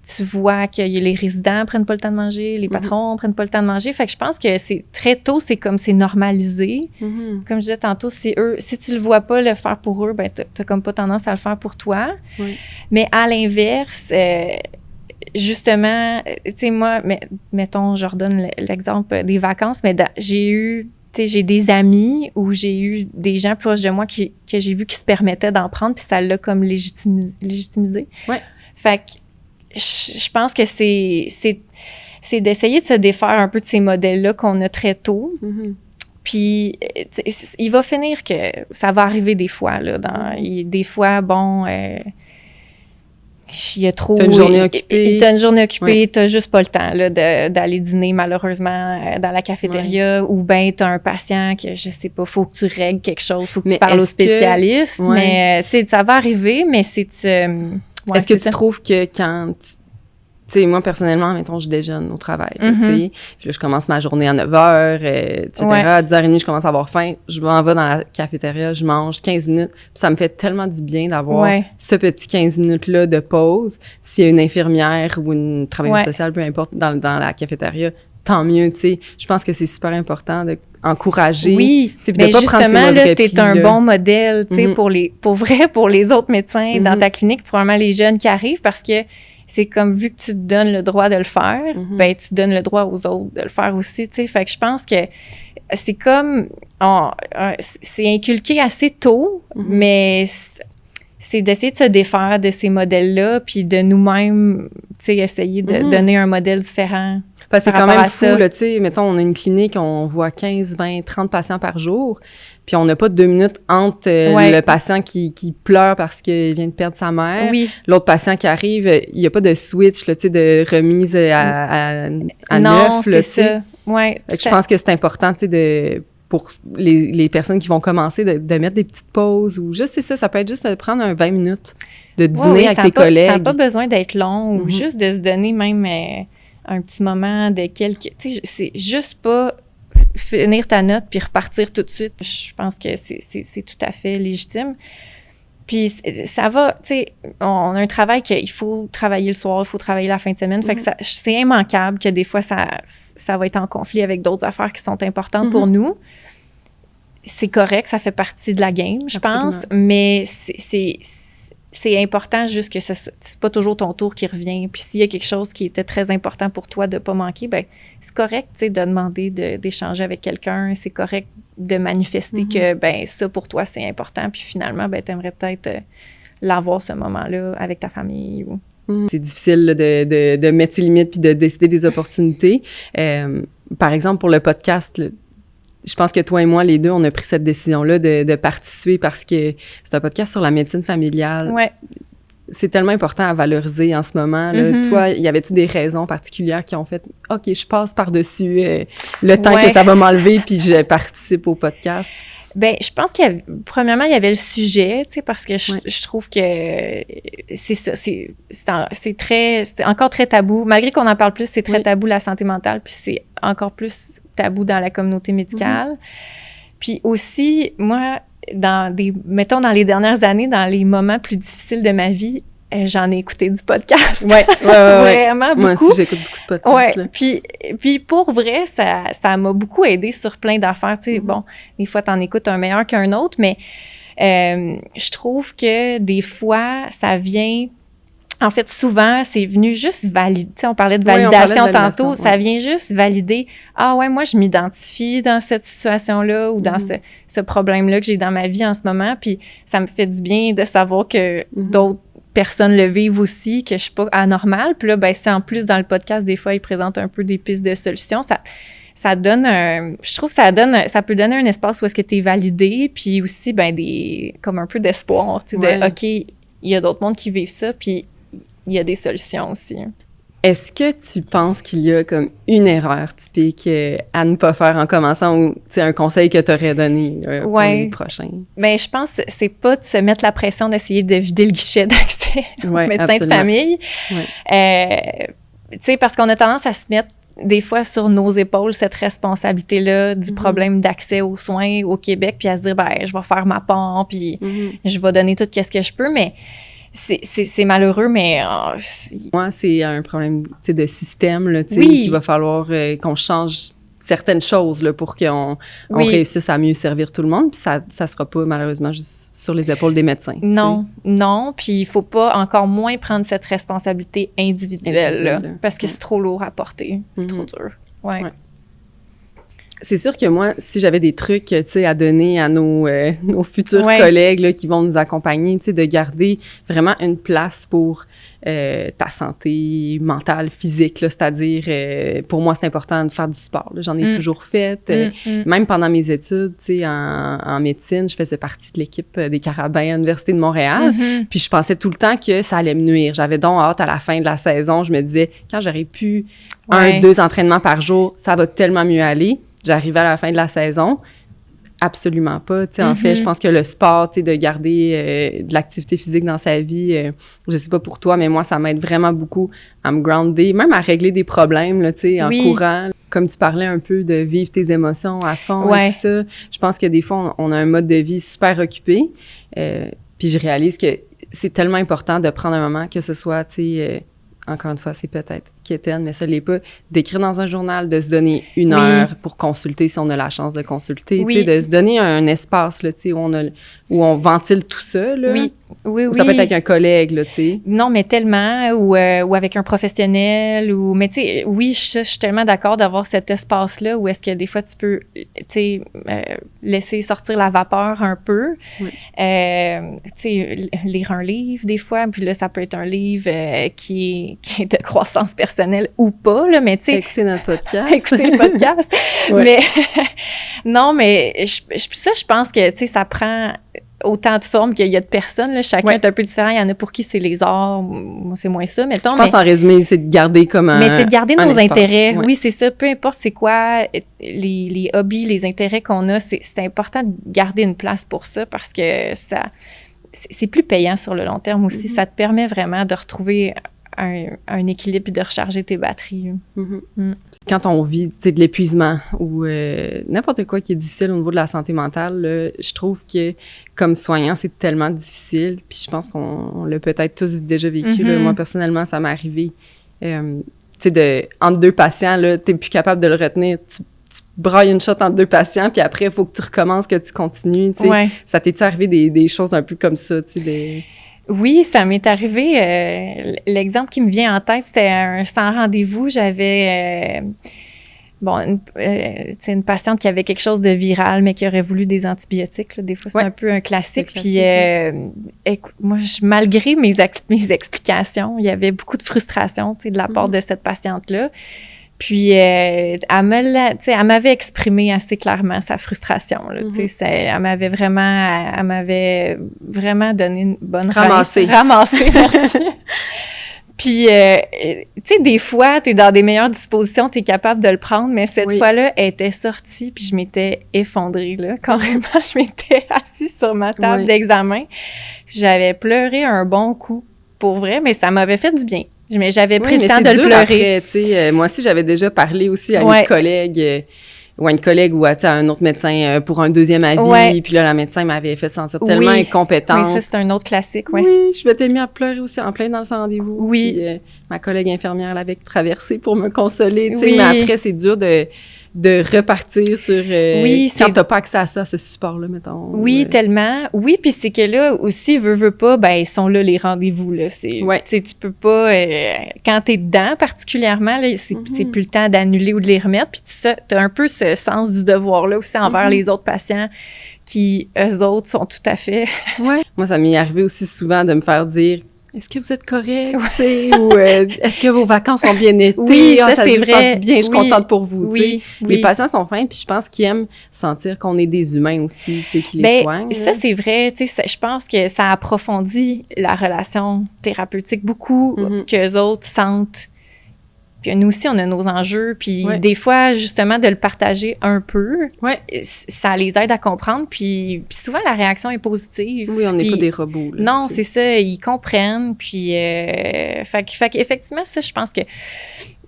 [SPEAKER 2] tu vois que les résidents prennent pas le temps de manger, les patrons prennent pas le temps de manger. Fait que je pense que c'est très tôt, c'est normalisé. Comme je disais tantôt, si tu le vois pas le faire pour eux, ben t'as comme pas tendance à le faire pour toi. Mais à l'inverse, justement, tu sais, moi, mettons, je redonne l'exemple des vacances, mais j'ai des amis ou j'ai eu des gens proches de moi que j'ai vu qui se permettaient d'en prendre, puis ça l'a comme légitimisé.
[SPEAKER 1] Ouais.
[SPEAKER 2] Fait que je pense que c'est d'essayer de se défaire un peu de ces modèles-là qu'on a très tôt. Puis, il va finir que ça va arriver des fois, là. Des fois, bon... il y a trop...
[SPEAKER 1] T'as une journée occupée.
[SPEAKER 2] T'as une journée occupée, t'as juste pas le temps là, d'aller dîner, malheureusement, dans la cafétéria, ou bien t'as un patient que, je sais pas, faut que tu règles quelque chose, faut que tu parles au spécialiste, mais, tu sais, ça va arriver, mais c'est...
[SPEAKER 1] Est-ce que tu trouves que quand tu sais, moi, personnellement, mettons, je déjeune au travail, tu sais, puis là, je commence ma journée à 9h, etc. À 10h30, je commence à avoir faim, je m'en vais dans la cafétéria, je mange 15 minutes, puis ça me fait tellement du bien d'avoir ce petit 15 minutes-là de pause. S'il y a une infirmière ou une travailleuse sociale, peu importe, dans la cafétéria, tant mieux, tu sais. Je pense que c'est super important d'encourager.
[SPEAKER 2] Oui, mais justement, là, t'es un bon modèle, tu sais, pour les autres médecins dans ta clinique, probablement les jeunes qui arrivent, parce que c'est comme, vu que tu te donnes le droit de le faire, ben tu donnes le droit aux autres de le faire aussi, tu sais. Fait que je pense que c'est comme, c'est inculqué assez tôt, mais c'est d'essayer de se défaire de ces modèles-là, puis de nous-mêmes, tu sais, essayer de donner un modèle différent.
[SPEAKER 1] Parce que c'est quand même fou, là, tu sais, mettons, on a une clinique, on voit 15, 20, 30 patients par jour, puis on n'a pas 2 minutes entre le patient qui pleure parce qu'il vient de perdre sa mère, l'autre patient qui arrive, il n'y a pas de switch, là, tu sais, de remise à neuf, là, tu sais.
[SPEAKER 2] Ouais,
[SPEAKER 1] je pense que c'est important, tu sais, pour les personnes qui vont commencer, de mettre des petites pauses, ou juste, c'est ça peut être juste de prendre 20 minutes de dîner avec tes collègues.
[SPEAKER 2] Ça n'a pas besoin d'être long, ou juste de se donner même un petit moment de quelques... Tu sais, c'est juste pas finir ta note puis repartir tout de suite. Je pense que c'est tout à fait légitime. Puis ça va, tu sais, on a un travail qu'il faut travailler le soir, il faut travailler la fin de semaine. Fait que c'est immanquable que des fois, ça va être en conflit avec d'autres affaires qui sont importantes pour nous. C'est correct, ça fait partie de la game, je pense. Mais c'est important juste que c'est pas toujours ton tour qui revient. Puis s'il y a quelque chose qui était très important pour toi de pas manquer, ben c'est correct, tu sais, de demander d'échanger avec quelqu'un. C'est correct de manifester que, ben ça, pour toi, c'est important. Puis finalement, ben t'aimerais peut-être l'avoir, ce moment-là, avec ta famille ou...
[SPEAKER 1] C'est difficile là, de mettre ses limites puis de décider des opportunités. Par exemple, pour le podcast, là, je pense que toi et moi, les deux, on a pris cette décision-là de participer parce que c'est un podcast sur la médecine familiale.
[SPEAKER 2] Ouais.
[SPEAKER 1] C'est tellement important à valoriser en ce moment. Là. Toi, y avait-tu des raisons particulières qui ont fait « OK, je passe par-dessus le temps que ça va m'enlever puis je participe au podcast ».
[SPEAKER 2] Ben, je pense premièrement, il y avait le sujet, tu sais, parce que je trouve que c'est ça, c'est encore très tabou. Malgré qu'on en parle plus, c'est très tabou, la santé mentale, puis c'est encore plus tabou dans la communauté médicale. Puis aussi, moi, mettons, dans les dernières années, dans les moments plus difficiles de ma vie, j'en ai écouté du podcast.
[SPEAKER 1] Ouais.
[SPEAKER 2] Vraiment beaucoup.
[SPEAKER 1] Moi aussi, j'écoute beaucoup de podcasts.
[SPEAKER 2] Ouais. Puis pour vrai, ça m'a beaucoup aidé sur plein d'affaires. Tu sais, bon, des fois, t'en écoutes un meilleur qu'un autre, mais je trouve que des fois, ça vient... En fait, souvent, c'est venu juste valider. Tu sais, on parlait de validation tantôt. Ça vient juste valider. Ah ouais, moi, je m'identifie dans cette situation-là ou dans ce problème-là que j'ai dans ma vie en ce moment. Puis ça me fait du bien de savoir que d'autres personnes le vivent aussi, que je suis pas anormale. Puis là, ben, c'est en plus dans le podcast, des fois, ils présentent un peu des pistes de solutions. Ça donne je trouve que ça peut donner un espace où est-ce que tu es validé, puis aussi, ben, comme un peu d'espoir, tu sais, de OK, il y a d'autres mondes qui vivent ça, puis il y a des solutions aussi.
[SPEAKER 1] Est-ce que tu penses qu'il y a comme une erreur typique à ne pas faire en commençant ou un conseil que tu aurais donné pour les prochains?
[SPEAKER 2] Bien, je pense que c'est pas de se mettre la pression d'essayer de vider le guichet d'accès au médecin de famille. Tu sais, parce qu'on a tendance à se mettre des fois sur nos épaules cette responsabilité-là du problème d'accès aux soins au Québec, puis à se dire, ben, je vais faire ma part, puis je vais donner tout ce que je peux, mais c'est malheureux, mais...
[SPEAKER 1] Moi, c'est un problème de système, là, qu'il va falloir qu'on change certaines choses là, pour qu'on réussisse à mieux servir tout le monde. Puis ça sera pas, malheureusement, juste sur les épaules des médecins.
[SPEAKER 2] Non. Puis il faut pas encore moins prendre cette responsabilité individuelle là, parce que c'est trop lourd à porter. C'est trop dur. Ouais.
[SPEAKER 1] C'est sûr que moi, si j'avais des trucs, tu sais, à donner à nos futurs collègues là, qui vont nous accompagner, tu sais, de garder vraiment une place pour ta santé mentale, physique, là, c'est-à-dire, pour moi, c'est important de faire du sport. Là. J'en ai toujours fait. Même pendant mes études, tu sais, en médecine, je faisais partie de l'équipe des Carabins à l'Université de Montréal. Puis je pensais tout le temps que ça allait me nuire. J'avais donc hâte à la fin de la saison. Je me disais, quand j'aurais pu 1-2 entraînements par jour, ça va tellement mieux aller. J'arrivais à la fin de la saison, absolument pas. Tu sais, en fait, je pense que le sport, tu sais, de garder de l'activité physique dans sa vie, je sais pas pour toi, mais moi, ça m'aide vraiment beaucoup à me grounder, même à régler des problèmes, là, tu sais, en courant. Comme tu parlais un peu de vivre tes émotions à fond et tout ça, je pense que des fois, on a un mode de vie super occupé. Puis je réalise que c'est tellement important de prendre un moment, que ce soit, tu sais... encore une fois, c'est peut-être quétaine, mais ça l'est pas, d'écrire dans un journal, de se donner une heure pour consulter si on a la chance de consulter, tu sais, de se donner un espace, là, tu sais, où on ventile tout ça, là.
[SPEAKER 2] Oui.
[SPEAKER 1] Ça peut être avec un collègue, là, tu sais.
[SPEAKER 2] Non, mais tellement, ou avec un professionnel, mais tu sais, oui, je suis tellement d'accord d'avoir cet espace-là où est-ce que des fois tu peux, tu sais, laisser sortir la vapeur un peu. Tu sais, lire un livre des fois, puis là, ça peut être un livre qui est de croissance personnelle ou pas, là, mais tu sais...
[SPEAKER 1] Écouter notre podcast.
[SPEAKER 2] Écouter le podcast. Mais non, mais je pense que, tu sais, ça prend... autant de formes qu'il y a de personnes. Là. Chacun est un peu différent. Il y en a pour qui c'est les arts. Moi, c'est moins ça, mettons.
[SPEAKER 1] Je pense, en résumé, c'est de garder comme un...
[SPEAKER 2] Mais c'est de garder nos
[SPEAKER 1] espace,
[SPEAKER 2] intérêts. Oui, c'est ça. Peu importe c'est quoi les hobbies, les intérêts qu'on a, c'est important de garder une place pour ça parce que c'est plus payant sur le long terme aussi. Ça te permet vraiment de retrouver un équilibre et de recharger tes batteries.
[SPEAKER 1] Quand on vit de l'épuisement ou n'importe quoi qui est difficile au niveau de la santé mentale, là, je trouve que comme soignant, c'est tellement difficile. Puis je pense qu'on l'a peut-être tous déjà vécu. Là. Moi, personnellement, ça m'est arrivé. Tu sais, entre deux patients, là, t'es plus capable de le retenir. Tu brailles une shot entre deux patients, puis après, il faut que tu recommences, que tu continues. Tu sais. Ça t'est-tu arrivé des choses un peu comme ça, tu sais,
[SPEAKER 2] Oui, ça m'est arrivé. L'exemple qui me vient en tête, c'était un sans rendez-vous. J'avais une patiente qui avait quelque chose de viral, mais qui aurait voulu des antibiotiques. Là. Des fois, c'est un peu un classique. Puis, écoute, moi, malgré mes explications, il y avait beaucoup de frustration de la part de cette patiente-là. Puis, elle m'avait exprimé assez clairement sa frustration. Là, elle m'avait vraiment donné une bonne
[SPEAKER 1] ramassée,
[SPEAKER 2] merci. Puis, tu sais, des fois, t'es dans des meilleures dispositions, t'es capable de le prendre, mais cette fois-là, elle était sortie, puis je m'étais effondrée, là. Carrément, je m'étais assise sur ma table d'examen. J'avais pleuré un bon coup, pour vrai, mais ça m'avait fait du bien. Mais j'avais pris le temps de le pleurer.
[SPEAKER 1] Après, moi aussi, j'avais déjà parlé aussi à une collègue... ou à une collègue ou à un autre médecin pour un deuxième avis. Puis là, la médecin m'avait fait sentir tellement incompétente.
[SPEAKER 2] Oui, ça, c'est un autre classique,
[SPEAKER 1] Oui, je m'étais mis à pleurer aussi en plein dans le rendez-vous.
[SPEAKER 2] Oui.
[SPEAKER 1] Puis ma collègue infirmière l'avait traversé pour me consoler, tu sais. Mais après, c'est dur de repartir sur... quand t'as pas accès à ça, à ce support-là, mettons.
[SPEAKER 2] Oui, tellement. Oui, puis c'est que là, aussi, veut pas, ben ils sont là, les rendez-vous, là. Tu sais, tu peux pas... quand t'es dedans, particulièrement, là, c'est plus le temps d'annuler ou de les remettre. Puis t'as un peu ce sens du devoir-là aussi envers les autres patients qui, eux autres, sont tout à fait...
[SPEAKER 1] Moi, ça m'est arrivé aussi souvent de me faire dire... Est-ce que vous êtes correct, tu sais, ou est-ce que vos vacances ont bien été?
[SPEAKER 2] Oui, ça c'est vrai.
[SPEAKER 1] Faire du bien, je suis contente pour vous, tu sais. Les patients sont fins, puis je pense qu'ils aiment sentir qu'on est des humains aussi, tu sais, qui les soignent.
[SPEAKER 2] Ça, c'est vrai, tu sais, je pense que ça approfondit la relation thérapeutique beaucoup, qu'eux autres sentent que nous aussi, on a nos enjeux, puis des fois, justement, de le partager un peu, ça les aide à comprendre, puis souvent, la réaction est positive.
[SPEAKER 1] Oui, on n'est pas des robots. Là,
[SPEAKER 2] non, c'est ça, ils comprennent, puis fait qu'effectivement, ça, je pense que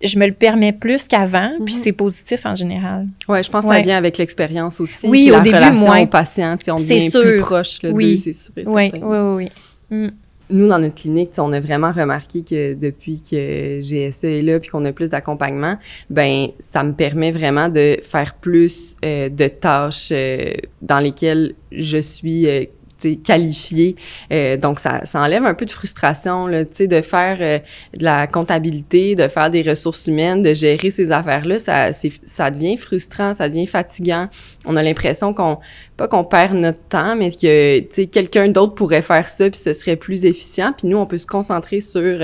[SPEAKER 2] je me le permets plus qu'avant, puis c'est positif en général.
[SPEAKER 1] Oui, je pense que ça vient avec l'expérience aussi.
[SPEAKER 2] Oui, au début,
[SPEAKER 1] moins. Aux patients, on devient plus proche d'eux, c'est sûr.
[SPEAKER 2] Oui.
[SPEAKER 1] Nous, dans notre clinique, on a vraiment remarqué que depuis que GSE est là puis qu'on a plus d'accompagnement, ben ça me permet vraiment de faire plus de tâches dans lesquelles je suis qualifiée. Donc, ça enlève un peu de frustration, là, de faire de la comptabilité, de faire des ressources humaines, de gérer ces affaires-là. Ça devient frustrant, ça devient fatigant. On a l'impression pas qu'on perd notre temps, mais que, quelqu'un d'autre pourrait faire ça puis ce serait plus efficient. Puis nous, on peut se concentrer sur,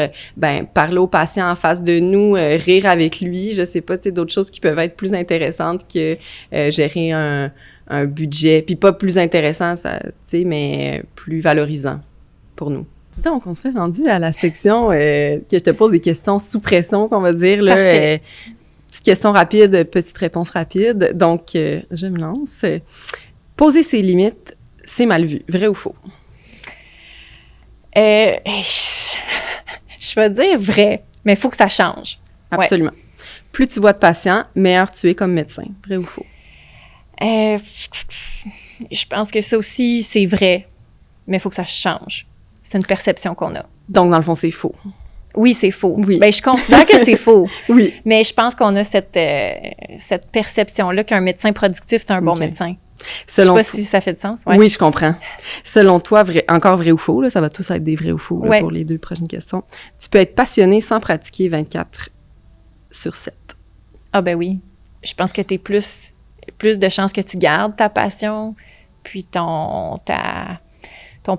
[SPEAKER 1] parler au patient en face de nous, rire avec lui. Je sais pas, d'autres choses qui peuvent être plus intéressantes que gérer un budget, puis pas plus intéressant, ça, mais plus valorisant pour nous. Donc, on serait rendu à la section que je te pose des questions sous pression, qu'on va dire. Là, petite question rapide, petite réponse rapide. Donc, je me lance. Poser ses limites, c'est mal vu. Vrai ou faux?
[SPEAKER 2] Je vais dire vrai, mais il faut que ça change.
[SPEAKER 1] Absolument. Plus tu vois de patients, meilleur tu es comme médecin. Vrai ou faux?
[SPEAKER 2] Je pense que ça aussi, c'est vrai, mais il faut que ça change. C'est une perception qu'on a.
[SPEAKER 1] Donc, dans le fond, c'est faux.
[SPEAKER 2] Oui, c'est faux.
[SPEAKER 1] Oui.
[SPEAKER 2] Ben, je considère que c'est faux.
[SPEAKER 1] Oui.
[SPEAKER 2] Mais je pense qu'on a cette perception-là qu'un médecin productif, c'est un bon médecin.
[SPEAKER 1] Selon
[SPEAKER 2] je sais pas si ça fait du sens.
[SPEAKER 1] Oui, je comprends. Selon toi, encore vrai ou faux, là, ça va tous être des vrais ou faux là, pour les deux prochaines questions. Tu peux être passionné sans pratiquer 24/7.
[SPEAKER 2] Ah ben oui. Je pense que tu es plus de chances que tu gardes ta passion, puis ton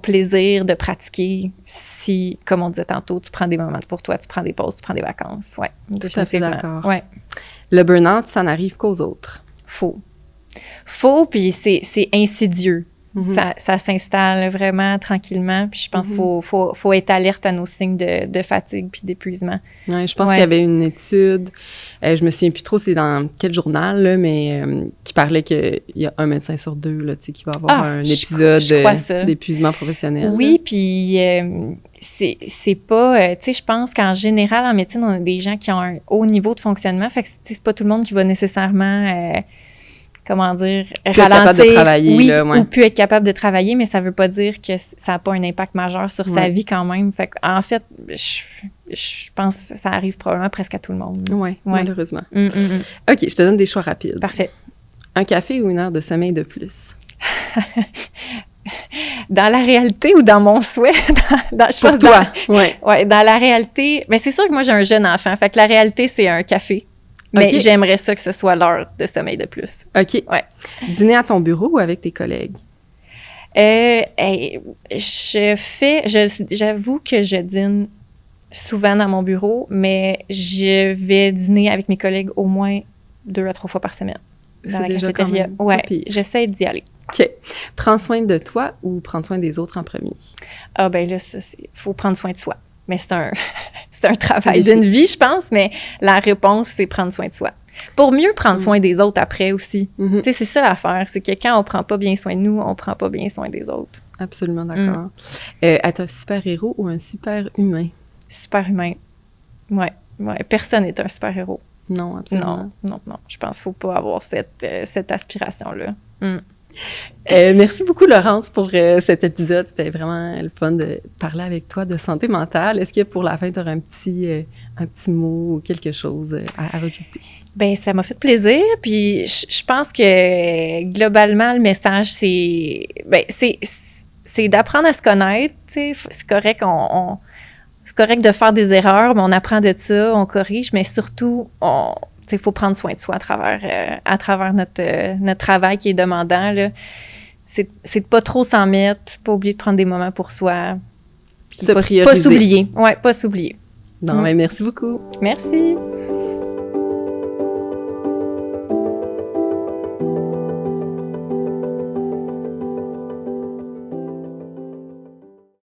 [SPEAKER 2] plaisir de pratiquer si, comme on disait tantôt, tu prends des moments pour toi, tu prends des pauses, tu prends des vacances. Oui,
[SPEAKER 1] tout à fait d'accord.
[SPEAKER 2] Ouais.
[SPEAKER 1] Le burn-out, ça n'arrive qu'aux autres.
[SPEAKER 2] Faux. Faux, puis c'est insidieux. Ça s'installe vraiment tranquillement. Puis je pense qu'il faut être alerte à nos signes de fatigue puis d'épuisement.
[SPEAKER 1] Oui, je pense qu'il y avait une étude, je me souviens plus trop c'est dans quel journal, là, mais qui parlait qu'il y a un médecin sur deux là, qui va avoir un épisode d'épuisement professionnel.
[SPEAKER 2] Oui, puis c'est pas... tu sais, je pense qu'en général, en médecine, on a des gens qui ont un haut niveau de fonctionnement. Fait que c'est pas tout le monde qui va nécessairement... comment dire, ralentir,
[SPEAKER 1] de travailler, là,
[SPEAKER 2] ou plus être capable de travailler, mais ça veut pas dire que ça n'a pas un impact majeur sur sa vie quand même. Fait en fait, je pense que ça arrive probablement presque à tout le monde.
[SPEAKER 1] Oui, malheureusement. OK, je te donne des choix rapides.
[SPEAKER 2] Parfait.
[SPEAKER 1] Un café ou une heure de sommeil de plus?
[SPEAKER 2] dans la réalité ou dans mon souhait? Je
[SPEAKER 1] Pour
[SPEAKER 2] pense
[SPEAKER 1] toi, ouais.
[SPEAKER 2] Ouais, dans la réalité, mais c'est sûr que moi, j'ai un jeune enfant. Fait que la réalité, c'est un café. Mais
[SPEAKER 1] OK.
[SPEAKER 2] j'aimerais ça que ce soit l'heure de sommeil de plus.
[SPEAKER 1] OK.
[SPEAKER 2] Ouais.
[SPEAKER 1] Dîner à ton bureau ou avec tes collègues?
[SPEAKER 2] J'avoue que je dîne souvent dans mon bureau, mais je vais dîner avec mes collègues au moins 2 à 3 fois par semaine. Dans
[SPEAKER 1] C'est
[SPEAKER 2] la
[SPEAKER 1] déjà
[SPEAKER 2] cafétéria.
[SPEAKER 1] quand même pas
[SPEAKER 2] Ouais,
[SPEAKER 1] pire.
[SPEAKER 2] j'essaie d'y aller.
[SPEAKER 1] OK. Prends soin de toi ou prendre soin des autres en premier?
[SPEAKER 2] Ah ben là, faut prendre soin de soi. Mais c'est un travail
[SPEAKER 1] défi.
[SPEAKER 2] d'une vie, je pense, mais la réponse, c'est prendre soin de soi. Pour mieux prendre soin des autres après aussi.
[SPEAKER 1] Mhm.
[SPEAKER 2] Tu sais, c'est ça l'affaire, c'est que quand on prend pas bien soin de nous, on prend pas bien soin des autres.
[SPEAKER 1] Absolument d'accord. Être un super-héros ou un super-humain?
[SPEAKER 2] Super humain. Ouais. Personne n'est un super-héros.
[SPEAKER 1] Non, absolument.
[SPEAKER 2] Non. Je pense qu'il faut pas avoir cette aspiration-là.
[SPEAKER 1] Merci beaucoup, Laurence, pour cet épisode. C'était vraiment le fun de parler avec toi de santé mentale. Est-ce que pour la fin, tu aurais un petit mot ou quelque chose à rajouter?
[SPEAKER 2] Ben ça m'a fait plaisir. Puis je pense que globalement, le message, c'est d'apprendre à se connaître. Tu sais, c'est correct, c'est correct de faire des erreurs, mais on apprend de ça, on corrige, mais surtout, il faut prendre soin de soi à travers notre travail qui est demandant. Là. C'est de pas trop s'en mettre, pas oublier de prendre des moments pour soi.
[SPEAKER 1] Se prioriser.
[SPEAKER 2] Pas s'oublier. Ouais, pas s'oublier.
[SPEAKER 1] Non, mais merci beaucoup.
[SPEAKER 2] Merci.